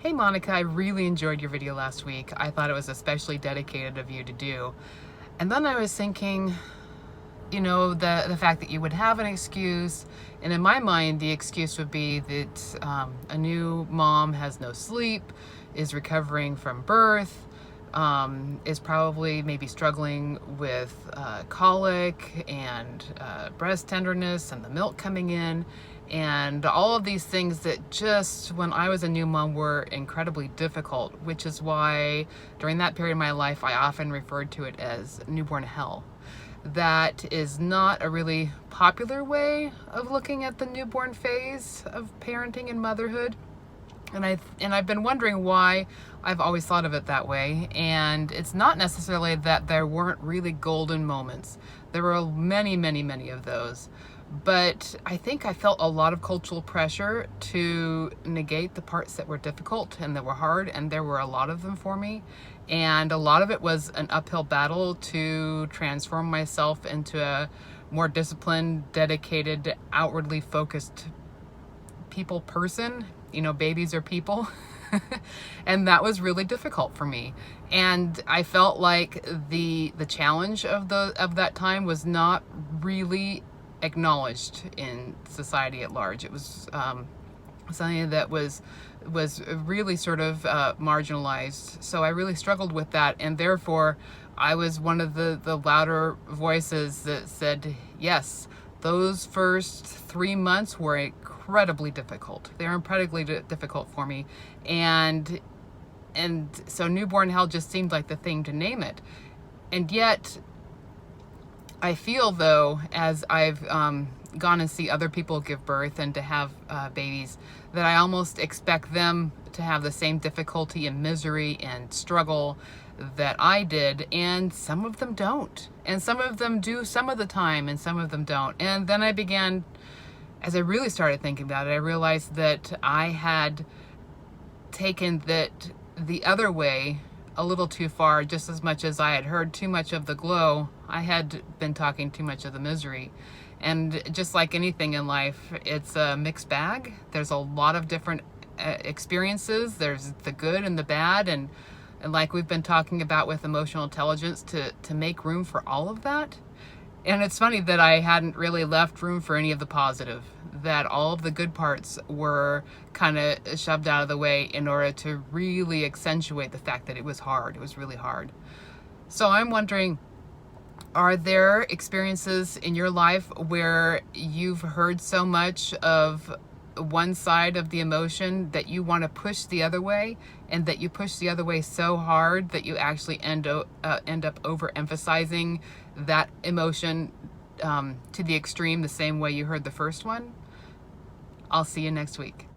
Hey Monica, I really enjoyed your video last week. I thought it was especially dedicated of you to do. And then I was thinking, the fact that you would have an excuse, and in my mind, the excuse would be that a new mom has no sleep, is recovering from birth, is probably maybe struggling with colic and breast tenderness and the milk coming in, and all of these things that just when I was a new mom were incredibly difficult, which is why during that period of my life I often referred to it as newborn hell. That is not a really popular way of looking at the newborn phase of parenting and motherhood. And I've been wondering why I've always thought of it that way. And it's not necessarily that there weren't really golden moments. There were many, many, many of those. But I think I felt a lot of cultural pressure to negate the parts that were difficult and that were hard, and there were a lot of them for me. And a lot of it was an uphill battle to transform myself into a more disciplined, dedicated, outwardly focused people person. Babies are people. And that was really difficult for me. And I felt like the challenge of that time was not really acknowledged in society at large. It was something that was really sort of marginalized. So I really struggled with that, and therefore I was one of the louder voices that said, yes, those first 3 months were incredibly difficult. They were incredibly difficult for me, and so newborn hell just seemed like the thing to name it. And yet I feel, though, as I've gone and see other people give birth and to have babies, that I almost expect them to have the same difficulty and misery and struggle that I did, and some of them don't. And some of them do some of the time, and some of them don't. And then I began, as I really started thinking about it, I realized that I had taken that the other way a little too far. Just as much as I had heard too much of the glow, I had been talking too much of the misery. And just like anything in life, it's a mixed bag. There's a lot of different experiences. There's the good and the bad, and like we've been talking about with emotional intelligence, to make room for all of that. And it's funny that I hadn't really left room for any of the positive, that all of the good parts were kind of shoved out of the way in order to really accentuate the fact that it was hard. It was really hard. So I'm wondering, are there experiences in your life where you've heard so much of one side of the emotion that you want to push the other way, and that you push the other way so hard that you actually end up overemphasizing that emotion to the extreme, the same way you heard the first one? I'll see you next week.